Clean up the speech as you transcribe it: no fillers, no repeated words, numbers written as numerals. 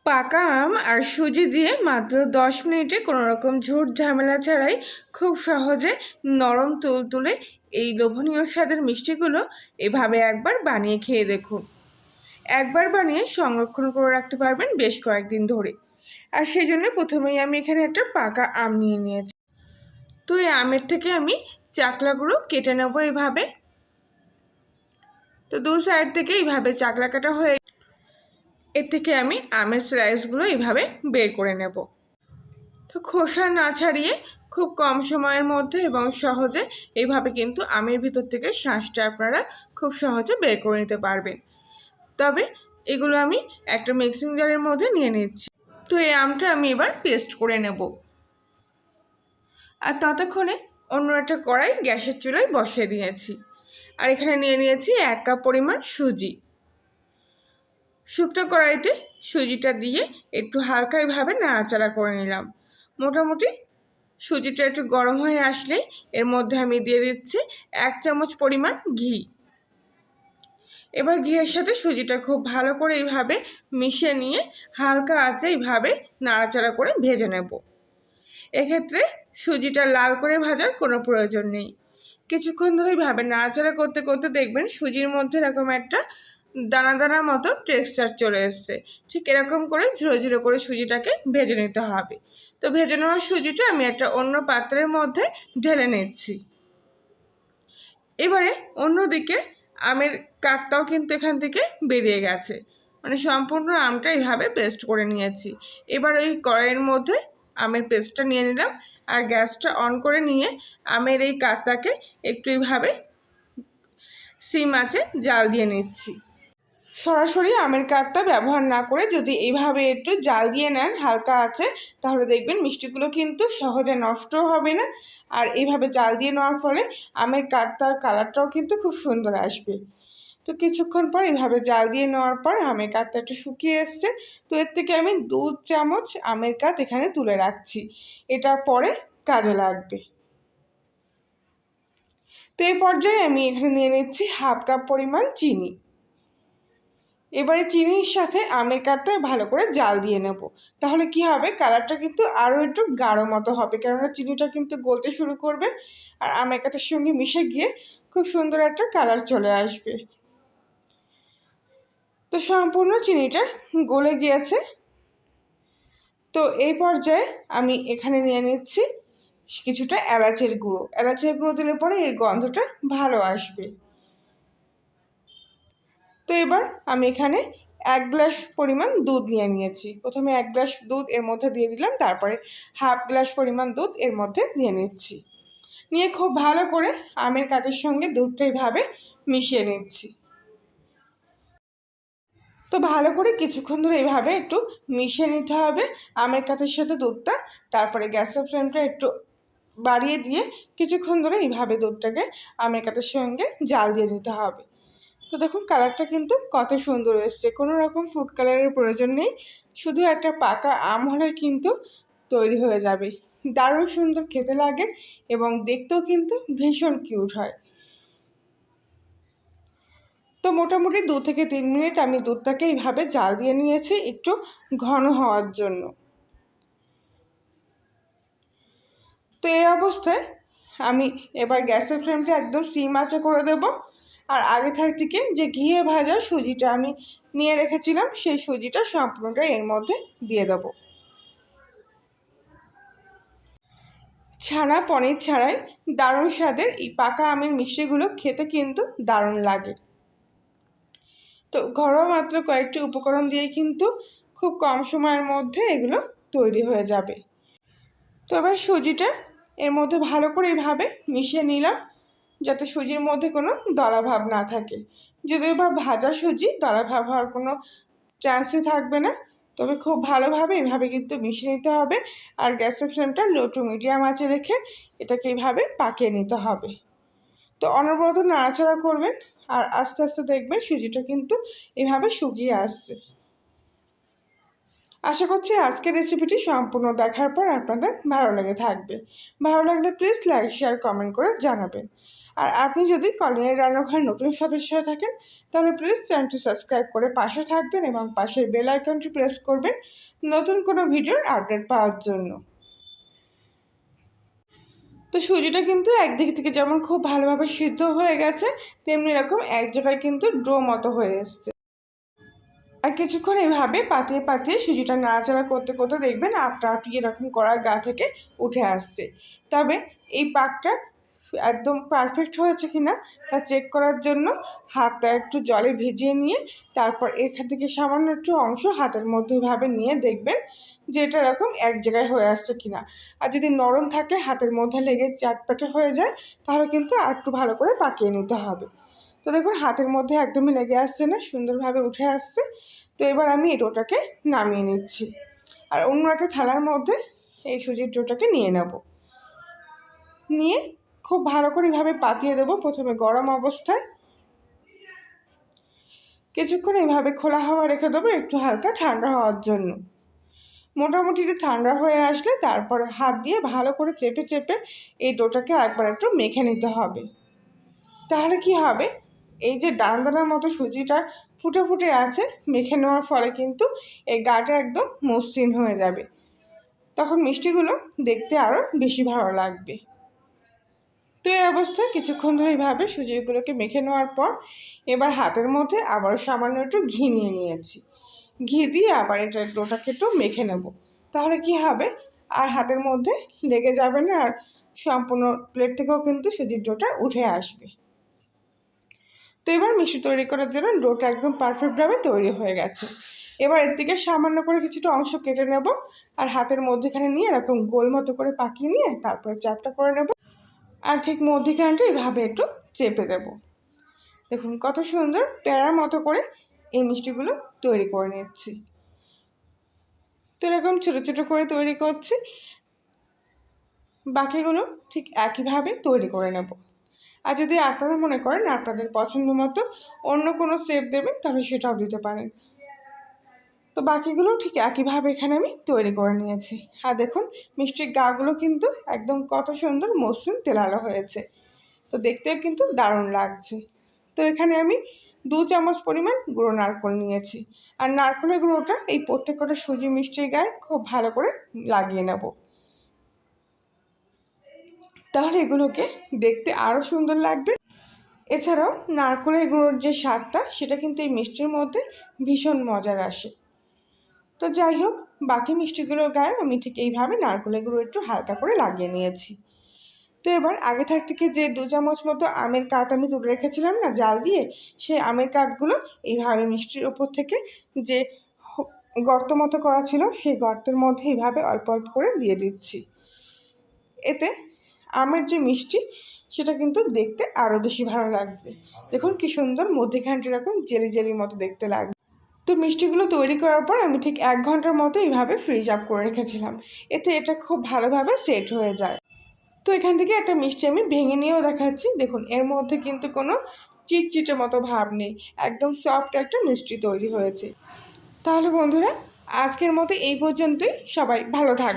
পাকা আম আর সুজি দিয়ে মাত্র 10 মিনিটে কোনো রকম ঝুট ঝামেলা ছাড়াই খুব সহজে নরম তুলতুলে এই লোভনীয় স্বাদের মিষ্টিগুলো এভাবে একবার বানিয়ে খেয়ে দেখুন। একবার বানিয়ে সংরক্ষণ করে রাখতে পারবেন বেশ কয়েকদিন ধরে। আর সেই জন্য প্রথমেই আমি এখানে একটা পাকা আম নিয়ে নিয়েছি। তো এই আমের থেকে আমি চাকলাগুলো কেটে নেবো এইভাবে। তো দু সাইড থেকে এইভাবে চাকলা কাটা হয়ে এর থেকে আমি আমের স্লাইসগুলো এইভাবে বের করে নেব। তো খোসা না ছাড়িয়ে খুব কম সময়ের মধ্যে এবং সহজে এইভাবে কিন্তু আমের ভিতর থেকে শাঁসটা আপনারা খুব সহজে বের করে নিতে পারবেন। তবে এগুলো আমি একটা মিক্সিং জারের মধ্যে নিয়ে নিচ্ছি। তো এই আমটা আমি এবার পেস্ট করে নেব। আর ততক্ষণে অন্য একটা কড়াই গ্যাসের চুলায় বসিয়ে দিয়েছি। আর এখানে নিয়ে নিয়েছি 1 কাপ পরিমাণ সুজি। শুকনো কড়াইতে সুজিটা দিয়ে একটু হালকা এইভাবে নাড়াচাড়া করে নিলাম। মোটামুটি সুজিটা একটু গরম হয়ে আসলে এর মধ্যে আমি দিয়ে দিচ্ছি 1 চামচ পরিমাণ ঘি। এবার ঘিয়ের সাথে সুজিটা খুব ভালো করে এইভাবে মিশিয়ে নিয়ে হালকা আঁচে এইভাবে নাড়াচাড়া করে ভেজে নেব। এক্ষেত্রে সুজিটা লাল করে ভাজার কোনো প্রয়োজন নেই। কিছুক্ষণ ধরে এইভাবে নাড়াচাড়া করতে করতে দেখবেন সুজির মধ্যে এরকম একটা দানা দানা মতো টেক্সচার চলে এসছে। ঠিক এরকম করে ঝুড়ো ঝুড়ো করে সুজিটাকে ভেজে নিতে হবে। তো ভেজে নেওয়া সুজিটা আমি একটা অন্য পাত্রের মধ্যে ঢেলে নিচ্ছি। এবারে অন্যদিকে আমের কাকটাও কিন্তু এখান থেকে বেরিয়ে গেছে, মানে সম্পূর্ণ আমটা এইভাবে পেস্ট করে নিয়েছি। এবার ওই কড়াইয়ের মধ্যে আমের পেস্টটা নিয়ে নিলাম আর গ্যাসটা অন করে নিয়ে আমের এই কাকটাকে একটু এইভাবে সিম আঁচে জাল দিয়ে নিচ্ছি। সরাসরি আমের কাঠটা ব্যবহার না করে যদি এইভাবে একটু জাল দিয়ে নেন হালকা আছে, তাহলে দেখবেন মিষ্টিগুলো কিন্তু সহজে নষ্টও হবে না। আর এইভাবে জাল দিয়ে নেওয়ার ফলে আমের কাঠটার কালারটাও কিন্তু খুব সুন্দর আসবে। তো কিছুক্ষণ পর এইভাবে জাল দিয়ে নেওয়ার পর আমের কাঠটা একটু শুকিয়ে এসছে। তো এর থেকে আমি 2 চামচ আমের কাঠ এখানে তুলে রাখছি, এটা পরে কাজে লাগবে। তো এই পর্যায়ে আমি এখানে নিয়ে নিচ্ছি 1/2 কাপ পরিমাণ চিনি। এবারে চিনির সাথে আমের কাঠটা ভালো করে জাল দিয়ে নেব। তাহলে কি হবে, কালারটা কিন্তু আরও একটু গাঢ় মতো হবে, কেননা চিনিটা কিন্তু গলতে শুরু করবে আর আমের কাঠের সঙ্গে মিশে গিয়ে খুব সুন্দর একটা কালার চলে আসবে। তো সম্পূর্ণ চিনিটা গলে গিয়েছে। তো এই পর্যায়ে আমি এখানে নিয়ে নিচ্ছি কিছুটা এলাচের গুঁড়ো। এলাচের গুঁড়ো দিলে পরে এর গন্ধটা ভালো আসবে। তো এবার আমি এখানে 1 গ্লাস পরিমাণ দুধ নিয়ে নিয়েছি। প্রথমে 1 গ্লাস দুধ এর মধ্যে দিয়ে দিলাম, তারপরে 1/2 গ্লাস পরিমাণ দুধ এর মধ্যে দিয়ে নিচ্ছি। নিয়ে খুব ভালো করে আমের কাঠের সঙ্গে দুধটা এইভাবে মিশিয়ে নিচ্ছি। তো ভালো করে কিছুক্ষণ ধরে এইভাবে একটু মিশিয়ে নিতে হবে আমের কাঠের সাথে দুধটা। তারপরে গ্যাসের ফ্লেমটা একটু বাড়িয়ে দিয়ে কিছুক্ষণ ধরে এইভাবে দুধটাকে আমের কাঠের সঙ্গে জাল দিয়ে নিতে হবে। তো দেখুন কালারটা কিন্তু কত সুন্দর এসছে, কোনো রকম ফুড কালারের প্রয়োজন নেই, শুধু একটা পাকা আম হলে কিন্তু তৈরি হয়ে যাবে। দারুণ সুন্দর খেতে লাগে এবং দেখতেও কিন্তু ভীষণ কিউট হয়। তো মোটামুটি 2 থেকে 3 মিনিট আমি দুধটাকে এইভাবে জাল দিয়ে নিয়েছি একটু ঘন হওয়ার জন্য। তো এই অবস্থায় আমি এবার গ্যাসের ফ্লেমটা একদম সিম আঁচে করে দেব। আর আগে থেকে যে ঘিয়ে ভাজা সুজিটা আমি নিয়ে রেখেছিলাম সেই সুজিটা সম্পূর্ণটা এর মধ্যে দিয়ে দেব। ছানা পনির ছাড়াই দারুণ স্বাদের এই পাকা আমের মিষ্টিগুলো খেতে কিন্তু দারুণ লাগে। তো ঘরোয়া মাত্র কয়েকটি উপকরণ দিয়ে কিন্তু খুব কম সময়ের মধ্যে এগুলো তৈরি হয়ে যাবে। তো এবার সুজিটা এর মধ্যে ভালো করে এইভাবে মিশিয়ে নিলাম, যাতে সুজির মধ্যে কোনো দলাভাব না থাকে। যদিও বা ভাজা সুজি দলাভাব হওয়ার কোনো চান্সই থাকবে না। তবে খুব ভালোভাবে এইভাবে কিন্তু মিশিয়ে নিতে হবে আর গ্যাসের ফ্লেমটা লো টু মিডিয়াম আঁচে রেখে এটাকে এইভাবে পাকিয়ে নিতে হবে। তো অনবরত নাড়াচাড়া করবেন আর আস্তে আস্তে দেখবেন সুজিটা কিন্তু এভাবে শুকিয়ে আসছে। আশা করছি আজকের রেসিপিটি সম্পূর্ণ দেখার পর আপনাদের ভালো লেগে থাকবে। ভালো লাগলে প্লিজ লাইক শেয়ার কমেন্ট করে জানাবেন। আর আপনি যদি কলিনের রান্নাঘরে নতুন সদস্য হয়ে থাকেন তাহলে প্লিজ চ্যানেলটি সাবস্ক্রাইব করে পাশে থাকবেন এবং পাশের বেল আইকনটি প্রেস করবেন নতুন কোনো ভিডিওর আপডেট পাওয়ার জন্য। তো সুজিটা কিন্তু একদিক থেকে যেমন খুব ভালোভাবে সিদ্ধ হয়ে গেছে, তেমনি এরকম এক জায়গায় কিন্তু ডো মতো হয়ে এসছে। আর কিছুক্ষণ এভাবে পাতিয়ে পাতিয়ে সুজিটা নাড়াচাড়া করতে করতে দেখবেন আপনা আপনি এরকম করার গা থেকে উঠে আসছে। তবে এই পাকটা একদম পারফেক্ট হয়েছে কিনা তা চেক করার জন্য হাতটা একটু জলে ভিজিয়ে নিয়ে তারপর এখান থেকে সামান্য একটু অংশ হাতের মধ্যে এভাবে নিয়ে দেখবেন যে এটা এরকম এক জায়গায় হয়ে আসছে কিনা। আর যদি নরম থাকে হাতের মধ্যে লেগে চাটপাটে হয়ে যায় তাহলে কিন্তু আর একটু ভালো করে পাকিয়ে নিতে হবে। তো দেখুন হাতের মধ্যে একদমই লেগে আসছে না, সুন্দরভাবে উঠে আসছে। তো এবার আমি এই ডোটাকে নামিয়ে নিচ্ছি আর অন্য একটা থালার মধ্যে এই সুজির ডোটাকে নিয়ে নেব। নিয়ে খুব ভালো করে এভাবে পাতিয়ে দেবো প্রথমে গরম অবস্থায়, কিছুক্ষণ এইভাবে খোলা হাওয়া রেখে দেবো একটু হালকা ঠান্ডা হওয়ার জন্য। মোটামুটি একটু ঠান্ডা হয়ে আসলে তারপরে হাত দিয়ে ভালো করে চেপে চেপে এই ডোটাকে একবার একটু মেখে নিতে হবে। তাহলে কি হবে, এই যে দানার মতো সুজিটা ফুটে ফুটে আছে মেখে নেওয়ার ফলে কিন্তু এই গাটা একদম মসৃণ হয়ে যাবে, তখন মিষ্টিগুলো দেখতে আরও বেশি ভালো লাগবে। তো এই অবস্থায় কিছুক্ষণ ধরে এইভাবে সুজিগুলোকে মেখে নেওয়ার পর এবার হাতের মধ্যে আবারও সামান্য একটু ঘি নিয়ে নিয়েছি। ঘি দিয়ে আবার এটা ডোটাকে একটু মেখে নেব, তাহলে কি হবে আর হাতের মধ্যে লেগে যাবে না আর সম্পূর্ণ প্লেট থেকেও কিন্তু সুজির ডোটা উঠে আসবে। তো এবার মিষ্টি তৈরি করার জন্য ডোটা একদম পারফেক্টভাবে তৈরি হয়ে গেছে। এবার এর থেকে সামান্য করে কিছুটা অংশ কেটে নেব আর হাতের মধ্যেখানে নিয়ে এরকম গোল মতো করে পাকিয়ে নিয়ে তারপরে চ্যাপটা করে নেব আর ঠিক মধ্যখানটা এভাবে একটু চেপে দেব। দেখুন কত সুন্দর প্যারার মতো করে এই মিষ্টিগুলো তৈরি করে নিচ্ছি। তো এরকম ছোটো ছোটো করে তৈরি করছি, বাকিগুলো ঠিক একইভাবে তৈরি করে নেব। আর যদি আপনারা মনে করেন আপনাদের পছন্দ মতো অন্য কোনো শেপ দেবেন তাহলে সেটাও দিতে পারেন। তো বাকিগুলো ঠিক একইভাবে এখানে আমি তৈরি করে নিয়েছি। আর দেখুন মিষ্টির গাগুলো কিন্তু একদম কত সুন্দর মসৃণ তেলালো হয়েছে, তো দেখতেও কিন্তু দারুণ লাগছে। তো এখানে আমি 2 চামচ পরিমাণ গুঁড়ো নারকেল নিয়েছি আর নারকেলের গুঁড়োটা এই প্রত্যেকটা সুজি মিষ্টির গায়ে খুব ভালো করে লাগিয়ে নেব, তাহলে এগুলোকে দেখতে আরও সুন্দর লাগবে। এছাড়াও নারকেলের গুঁড়োর যে স্বাদটা সেটা কিন্তু এই মিষ্টির মধ্যে ভীষণ মজার আসে। তো যাই হোক বাকি মিষ্টিগুলোর গায়ে আমি ঠিক এইভাবে নারকেলের গুঁড়ো একটু হালকা করে লাগিয়ে নিয়েছি। তো এবার আগে থেকে যে 2 চামচ মতো আমের কাঠ আমি তুলে রেখেছিলাম না জাল দিয়ে, সেই আমের কাঠগুলো এইভাবে মিষ্টির ওপর থেকে যে গর্ত মতো করা ছিল সেই গর্তের মধ্যে এইভাবে অল্প অল্প করে দিয়ে দিচ্ছি। এতে আমের যে মিষ্টি সেটা কিন্তু দেখতে আরও বেশি ভালো লাগবে। দেখুন কি সুন্দর মধ্যেখানটা এরকম জেলি জেলির মতো দেখতে লাগবে। তো মিষ্টিগুলো তৈরি করার পর আমি ঠিক 1 ঘন্টার মতো এইভাবে ফ্রিজ আপ করে রেখেছিলাম, এতে এটা খুব ভালোভাবে সেট হয়ে যায়। তো এখান থেকে একটা মিষ্টি আমি ভেঙে নিয়েও দেখাচ্ছি। দেখুন এর মধ্যে কিন্তু কোনো চিটচিটে মতো ভাব নেই, একদম সফট একটা মিষ্টি তৈরি হয়েছে। তাহলে বন্ধুরা আজকের মতো এই পর্যন্তই, সবাই ভালো থাকবে।